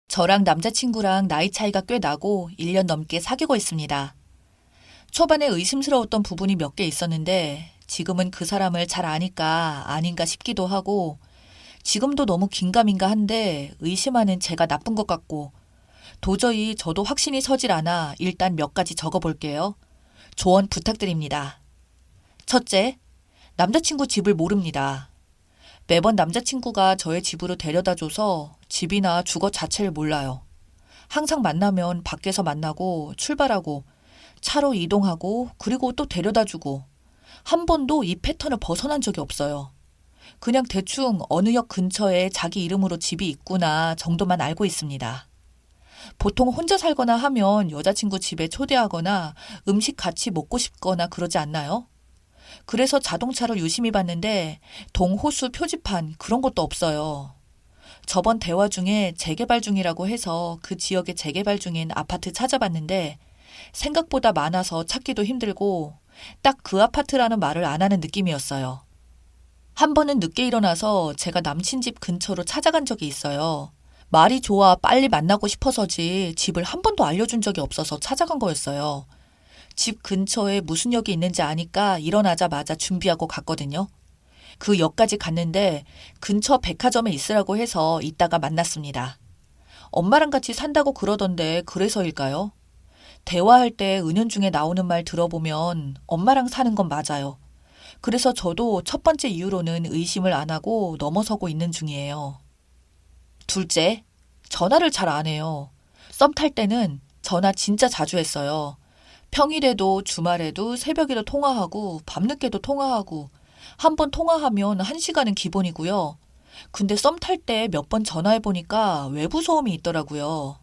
저랑 남자친구랑 나이 차이가 꽤 나고 1년 넘게 사귀고 있습니다. 초반에 의심스러웠던 부분이 몇 개 있었는데 지금은 그 사람을 잘 아니까 아닌가 싶기도 하고 지금도 너무 긴가민가 한데 의심하는 제가 나쁜 것 같고 도저히 저도 확신이 서질 않아 일단 몇 가지 적어볼게요. 조언 부탁드립니다. 첫째, 남자친구 집을 모릅니다. 매번 남자친구가 저의 집으로 데려다줘서 집이나 주거 자체를 몰라요. 항상 만나면 밖에서 만나고 출발하고 차로 이동하고 그리고 또 데려다주고 한 번도 이 패턴을 벗어난 적이 없어요. 그냥 대충 어느 역 근처에 자기 이름으로 집이 있구나 정도만 알고 있습니다. 보통 혼자 살거나 하면 여자친구 집에 초대하거나 음식 같이 먹고 싶거나 그러지 않나요? 그래서 자동차로 유심히 봤는데 동호수 표지판 그런 것도 없어요. 저번 대화 중에 재개발 중이라고 해서 그 지역에 재개발 중인 아파트 찾아봤는데 생각보다 많아서 찾기도 힘들고 딱 그 아파트라는 말을 안 하는 느낌이었어요. 한 번은 늦게 일어나서 제가 남친 집 근처로 찾아간 적이 있어요. 말이 좋아 빨리 만나고 싶어서지 집을 한 번도 알려준 적이 없어서 찾아간 거였어요. 집 근처에 무슨 역이 있는지 아니까 일어나자마자 준비하고 갔거든요. 그 역까지 갔는데 근처 백화점에 있으라고 해서 이따가 만났습니다. 엄마랑 같이 산다고 그러던데 그래서일까요? 대화할 때 은연중에 나오는 말 들어보면 엄마랑 사는 건 맞아요. 그래서 저도 첫 번째 이유로는 의심을 안 하고 넘어서고 있는 중이에요. 둘째, 전화를 잘 안 해요. 썸 탈 때는 전화 진짜 자주 했어요. 평일에도 주말에도 새벽에도 통화하고 밤늦게도 통화하고 한 번 통화하면 1시간은 기본이고요. 근데 썸 탈 때 몇 번 전화해보니까 외부 소음이 있더라고요.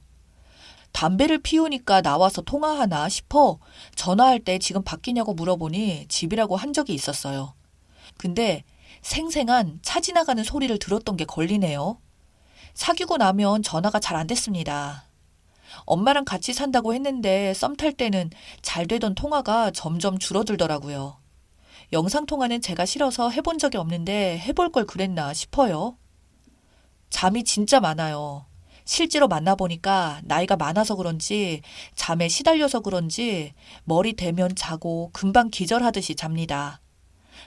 담배를 피우니까 나와서 통화하나 싶어 전화할 때 지금 바뀌냐고 물어보니 집이라고 한 적이 있었어요. 근데 생생한 차 지나가는 소리를 들었던 게 걸리네요. 사귀고 나면 전화가 잘 안 됐습니다. 엄마랑 같이 산다고 했는데 썸 탈 때는 잘 되던 통화가 점점 줄어들더라고요. 영상통화는 제가 싫어서 해본 적이 없는데 해볼 걸 그랬나 싶어요. 잠이 진짜 많아요. 실제로 만나보니까 나이가 많아서 그런지 잠에 시달려서 그런지 머리 대면 자고 금방 기절하듯이 잡니다.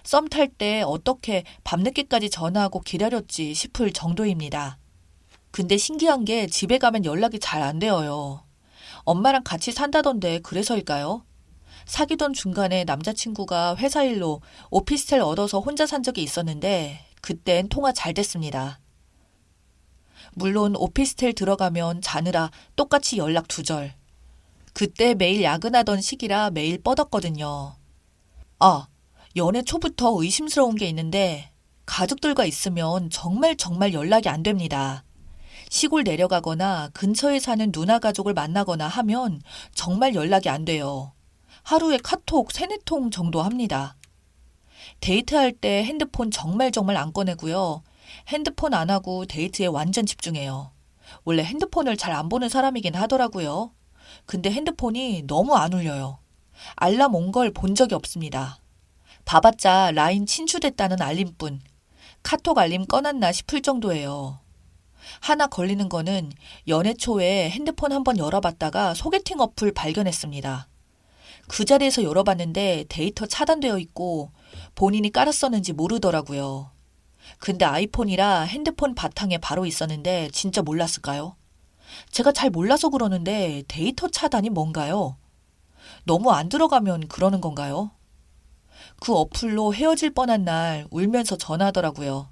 썸 탈 때 어떻게 밤늦게까지 전화하고 기다렸지 싶을 정도입니다. 근데 신기한 게 집에 가면 연락이 잘 안 돼요. 엄마랑 같이 산다던데 그래서일까요? 사귀던 중간에 남자친구가 회사 일로 오피스텔 얻어서 혼자 산 적이 있었는데 그땐 통화 잘 됐습니다. 물론 오피스텔 들어가면 자느라 똑같이 연락 두절. 그때 매일 야근하던 시기라 매일 뻗었거든요. 아, 연애 초부터 의심스러운 게 있는데 가족들과 있으면 정말 연락이 안 됩니다. 시골 내려가거나 근처에 사는 누나 가족을 만나거나 하면 정말 연락이 안 돼요. 하루에 카톡 3-4통 정도 합니다. 데이트할 때 핸드폰 정말 안 꺼내고요. 핸드폰 안 하고 데이트에 완전 집중해요. 원래 핸드폰을 잘 안 보는 사람이긴 하더라고요. 근데 핸드폰이 너무 안 울려요. 알람 온 걸 본 적이 없습니다. 봐봤자 라인 친추됐다는 알림뿐. 카톡 알림 꺼놨나 싶을 정도예요. 하나 걸리는 거는 연애 초에 핸드폰 한번 열어봤다가 소개팅 어플 발견했습니다. 그 자리에서 열어봤는데 데이터 차단되어 있고 본인이 깔았었는지 모르더라고요. 근데 아이폰이라 핸드폰 바탕에 바로 있었는데 진짜 몰랐을까요? 제가 잘 몰라서 그러는데 데이터 차단이 뭔가요? 너무 안 들어가면 그러는 건가요? 그 어플로 헤어질 뻔한 날 울면서 전화하더라고요.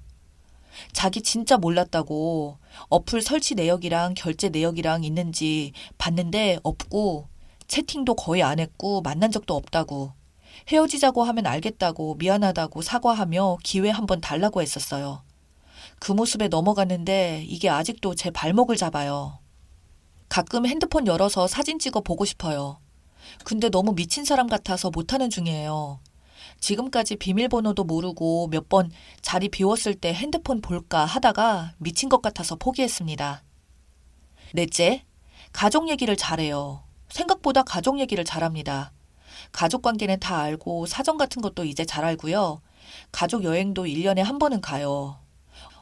자기 진짜 몰랐다고 어플 설치 내역이랑 결제 내역이랑 있는지 봤는데 없고 채팅도 거의 안 했고 만난 적도 없다고 헤어지자고 하면 알겠다고 미안하다고 사과하며 기회 한번 달라고 했었어요. 그 모습에 넘어갔는데 이게 아직도 제 발목을 잡아요. 가끔 핸드폰 열어서 사진 찍어 보고 싶어요. 근데 너무 미친 사람 같아서 못하는 중이에요. 지금까지 비밀번호도 모르고 몇 번 자리 비웠을 때 핸드폰 볼까 하다가 미친 것 같아서 포기했습니다. 넷째, 가족 얘기를 잘해요. 생각보다 가족 얘기를 잘합니다. 가족 관계는 다 알고 사정 같은 것도 이제 잘 알고요. 가족 여행도 1년에 한 번은 가요.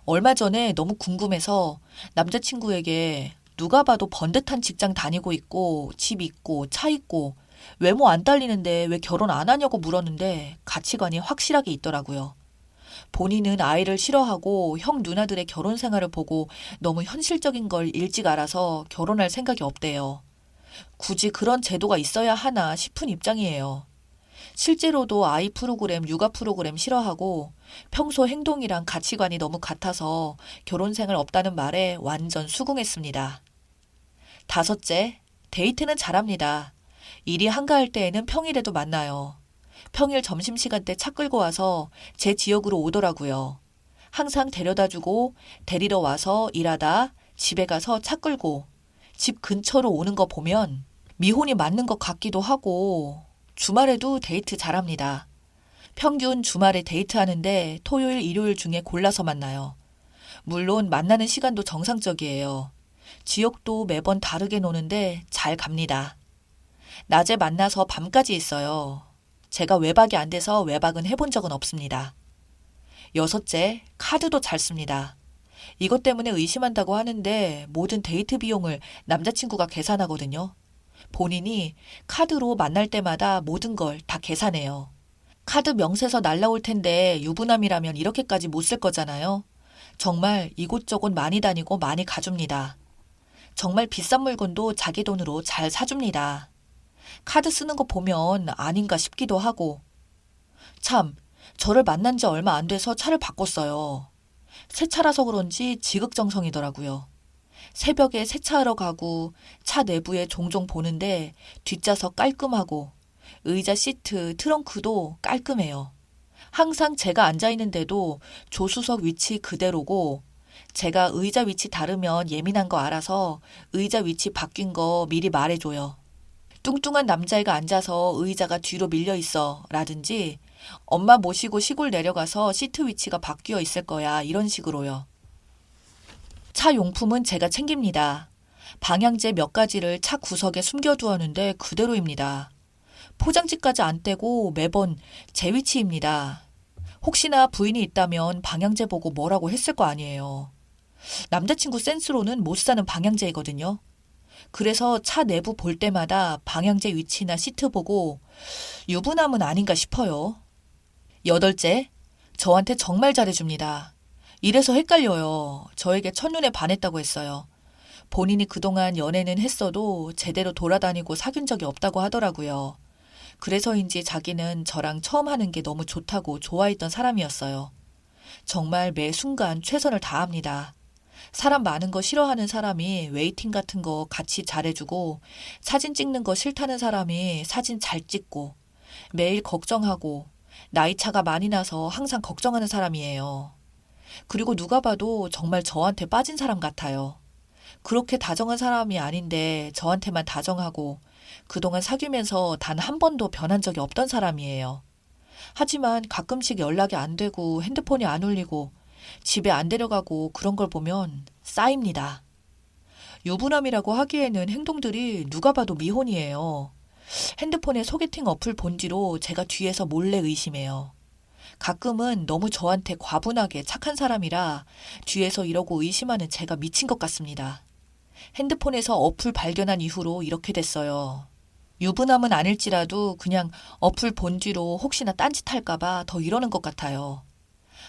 얼마 전에 너무 궁금해서 남자친구에게 누가 봐도 번듯한 직장 다니고 있고 집 있고 차 있고 외모 안 딸리는데 왜 결혼 안 하냐고 물었는데 가치관이 확실하게 있더라고요. 본인은 아이를 싫어하고 형 누나들의 결혼 생활을 보고 너무 현실적인 걸 일찍 알아서 결혼할 생각이 없대요. 굳이 그런 제도가 있어야 하나 싶은 입장이에요. 실제로도 아이 프로그램, 육아 프로그램 싫어하고 평소 행동이랑 가치관이 너무 같아서 결혼 생활 없다는 말에 완전 수긍했습니다. 다섯째, 데이트는 잘합니다. 일이 한가할 때에는 평일에도 만나요. 평일 점심시간 때 차 끌고 와서 제 지역으로 오더라고요. 항상 데려다주고 데리러 와서 일하다 집에 가서 차 끌고 집 근처로 오는 거 보면 미혼이 맞는 것 같기도 하고 주말에도 데이트 잘합니다. 평균 주말에 데이트하는데 토요일, 일요일 중에 골라서 만나요. 물론 만나는 시간도 정상적이에요. 지역도 매번 다르게 노는데 잘 갑니다. 낮에 만나서 밤까지 있어요. 제가 외박이 안 돼서 외박은 해본 적은 없습니다. 여섯째, 카드도 잘 씁니다. 이것 때문에 의심한다고 하는데 모든 데이트 비용을 남자친구가 계산하거든요. 본인이 카드로 만날 때마다 모든 걸 다 계산해요. 카드 명세서 날라올 텐데 유부남이라면 이렇게까지 못 쓸 거잖아요. 정말 이곳저곳 많이 다니고 많이 가줍니다. 정말 비싼 물건도 자기 돈으로 잘 사줍니다. 카드 쓰는 거 보면 아닌가 싶기도 하고. 참, 저를 만난 지 얼마 안 돼서 차를 바꿨어요. 새 차라서 그런지 지극정성이더라고요. 새벽에 세차하러 가고 차 내부에 종종 보는데 뒷좌석 깔끔하고 의자 시트, 트렁크도 깔끔해요. 항상 제가 앉아있는데도 조수석 위치 그대로고 제가 의자 위치 다르면 예민한 거 알아서 의자 위치 바뀐 거 미리 말해줘요. 뚱뚱한 남자애가 앉아서 의자가 뒤로 밀려 있어 라든지 엄마 모시고 시골 내려가서 시트 위치가 바뀌어 있을 거야 이런 식으로요. 차 용품은 제가 챙깁니다. 방향제 몇 가지를 차 구석에 숨겨두었는데 그대로입니다. 포장지까지 안 떼고 매번 제 위치입니다. 혹시나 부인이 있다면 방향제 보고 뭐라고 했을 거 아니에요. 남자친구 센스로는 못 사는 방향제이거든요. 그래서 차 내부 볼 때마다 방향제 위치나 시트 보고 유부남은 아닌가 싶어요. 여덟째, 저한테 정말 잘해줍니다. 이래서 헷갈려요. 저에게 첫눈에 반했다고 했어요. 본인이 그동안 연애는 했어도 제대로 돌아다니고 사귄 적이 없다고 하더라고요. 그래서인지 자기는 저랑 처음 하는 게 너무 좋다고 좋아했던 사람이었어요. 정말 매 순간 최선을 다합니다. 사람 많은 거 싫어하는 사람이 웨이팅 같은 거 같이 잘해주고 사진 찍는 거 싫다는 사람이 사진 잘 찍고 매일 걱정하고 나이 차가 많이 나서 항상 걱정하는 사람이에요. 그리고 누가 봐도 정말 저한테 빠진 사람 같아요. 그렇게 다정한 사람이 아닌데 저한테만 다정하고 그동안 사귀면서 단 한 번도 변한 적이 없던 사람이에요. 하지만 가끔씩 연락이 안 되고 핸드폰이 안 울리고 집에 안 데려가고 그런 걸 보면 쌓입니다. 유부남이라고 하기에는 행동들이 누가 봐도 미혼이에요. 핸드폰에 소개팅 어플 본 뒤로 제가 뒤에서 몰래 의심해요. 가끔은 너무 저한테 과분하게 착한 사람이라 뒤에서 이러고 의심하는 제가 미친 것 같습니다. 핸드폰에서 어플 발견한 이후로 이렇게 됐어요. 유부남은 아닐지라도 그냥 어플 본 뒤로 혹시나 딴짓할까봐 더 이러는 것 같아요.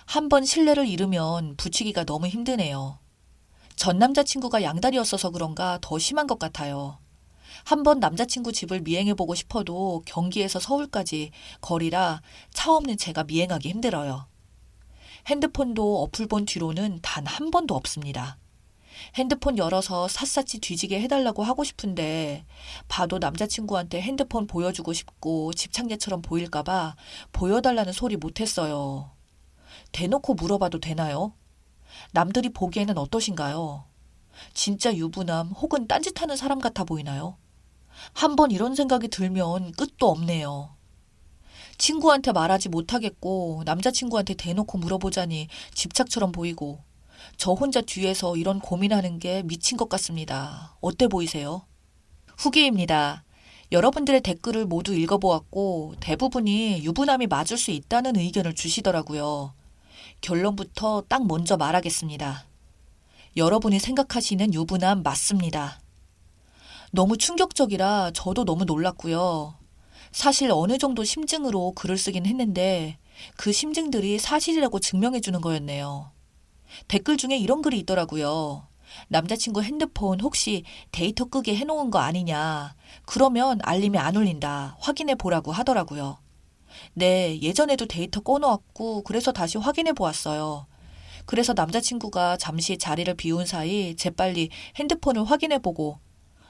한 번 신뢰를 잃으면 붙이기가 너무 힘드네요. 전 남자친구가 양다리였어서 그런가 더 심한 것 같아요. 한 번 남자친구 집을 미행해보고 싶어도 경기에서 서울까지 거리라 차 없는 제가 미행하기 힘들어요. 핸드폰도 어플 본 뒤로는 단 한 번도 없습니다. 핸드폰 열어서 샅샅이 뒤지게 해달라고 하고 싶은데 봐도 남자친구한테 핸드폰 보여주고 싶고 집착녀처럼 보일까봐 보여달라는 소리 못했어요. 대놓고 물어봐도 되나요? 남들이 보기에는 어떠신가요? 진짜 유부남 혹은 딴짓하는 사람 같아 보이나요? 한번 이런 생각이 들면 끝도 없네요. 친구한테 말하지 못하겠고 남자친구한테 대놓고 물어보자니 집착처럼 보이고 저 혼자 뒤에서 이런 고민하는 게 미친 것 같습니다. 어때 보이세요? 후기입니다. 여러분들의 댓글을 모두 읽어보았고 대부분이 유부남이 맞을 수 있다는 의견을 주시더라고요. 결론부터 딱 먼저 말하겠습니다. 여러분이 생각하시는 유부남 맞습니다. 너무 충격적이라 저도 너무 놀랐고요. 사실 어느 정도 심증으로 글을 쓰긴 했는데 그 심증들이 사실이라고 증명해 주는 거였네요. 댓글 중에 이런 글이 있더라고요. 남자친구 핸드폰 혹시 데이터 끄게 해놓은 거 아니냐. 그러면 알림이 안 울린다. 확인해 보라고 하더라고요. 네, 예전에도 데이터 꺼놓았고 그래서 다시 확인해 보았어요. 그래서 남자친구가 잠시 자리를 비운 사이 재빨리 핸드폰을 확인해 보고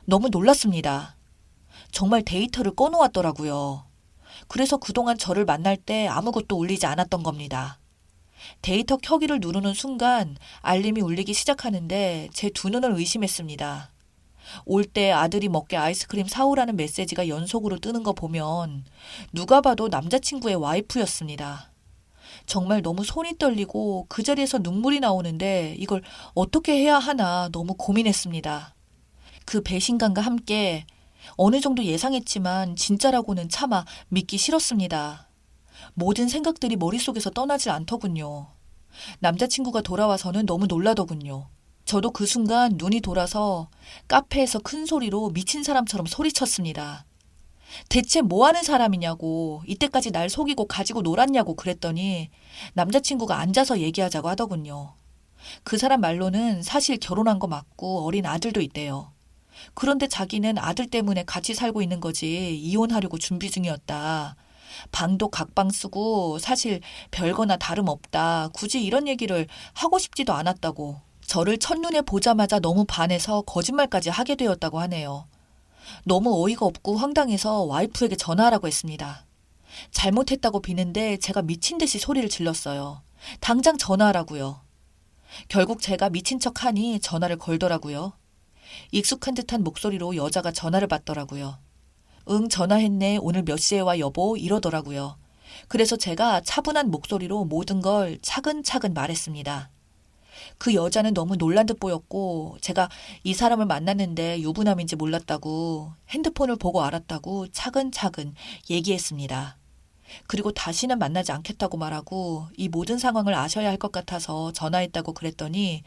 너무 놀랐습니다. 정말 데이터를 꺼놓았더라고요. 그래서 그동안 저를 만날 때 아무것도 울리지 않았던 겁니다. 데이터 켜기를 누르는 순간 알림이 울리기 시작하는데 제 두 눈을 의심했습니다. 올 때 아들이 먹게 아이스크림 사오라는 메시지가 연속으로 뜨는 거 보면 누가 봐도 남자친구의 와이프였습니다. 정말 너무 손이 떨리고 그 자리에서 눈물이 나오는데 이걸 어떻게 해야 하나 너무 고민했습니다. 그 배신감과 함께 어느 정도 예상했지만 진짜라고는 차마 믿기 싫었습니다. 모든 생각들이 머릿속에서 떠나질 않더군요. 남자친구가 돌아와서는 너무 놀라더군요. 저도 그 순간 눈이 돌아서 카페에서 큰 소리로 미친 사람처럼 소리쳤습니다. 대체 뭐 하는 사람이냐고, 이때까지 날 속이고 가지고 놀았냐고 그랬더니 남자친구가 앉아서 얘기하자고 하더군요. 그 사람 말로는 사실 결혼한 거 맞고 어린 아들도 있대요. 그런데 자기는 아들 때문에 같이 살고 있는 거지 이혼하려고 준비 중이었다. 방도 각방 쓰고 사실 별거나 다름없다. 굳이 이런 얘기를 하고 싶지도 않았다고. 저를 첫눈에 보자마자 너무 반해서 거짓말까지 하게 되었다고 하네요. 너무 어이가 없고 황당해서 와이프에게 전화하라고 했습니다. 잘못했다고 비는데 제가 미친 듯이 소리를 질렀어요. 당장 전화하라고요. 결국 제가 미친 척하니 전화를 걸더라고요. 익숙한 듯한 목소리로 여자가 전화를 받더라고요. 응, 전화했네. 오늘 몇 시에 와 여보? 이러더라고요. 그래서 제가 차분한 목소리로 모든 걸 차근차근 말했습니다. 그 여자는 너무 놀란 듯 보였고 제가 이 사람을 만났는데 유부남인지 몰랐다고 핸드폰을 보고 알았다고 차근차근 얘기했습니다. 그리고 다시는 만나지 않겠다고 말하고 이 모든 상황을 아셔야 할 것 같아서 전화했다고 그랬더니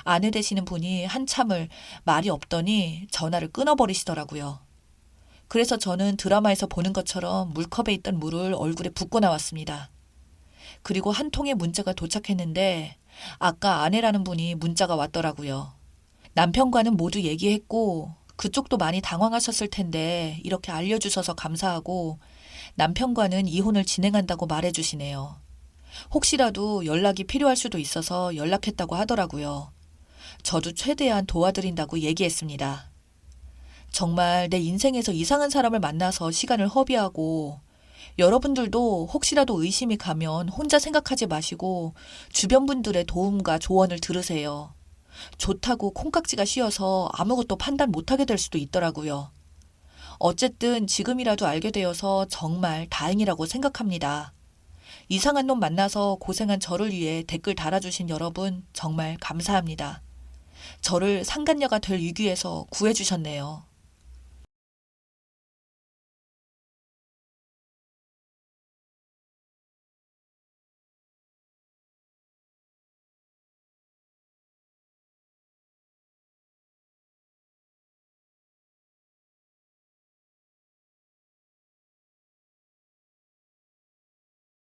아내 되시는 분이 한참을 말이 없더니 전화를 끊어버리시더라고요. 그래서 저는 드라마에서 보는 것처럼 물컵에 있던 물을 얼굴에 붓고 나왔습니다. 그리고 한 통의 문자가 도착했는데 아까 아내라는 분이 문자가 왔더라고요. 남편과는 모두 얘기했고 그쪽도 많이 당황하셨을 텐데 이렇게 알려주셔서 감사하고 남편과는 이혼을 진행한다고 말해주시네요. 혹시라도 연락이 필요할 수도 있어서 연락했다고 하더라고요. 저도 최대한 도와드린다고 얘기했습니다. 정말 내 인생에서 이상한 사람을 만나서 시간을 허비하고 여러분들도 혹시라도 의심이 가면 혼자 생각하지 마시고 주변 분들의 도움과 조언을 들으세요. 좋다고 콩깍지가 씌어서 아무것도 판단 못하게 될 수도 있더라고요. 어쨌든 지금이라도 알게 되어서 정말 다행이라고 생각합니다. 이상한 놈 만나서 고생한 저를 위해 댓글 달아주신 여러분 정말 감사합니다. 저를 상간녀가 될 위기에서 구해주셨네요.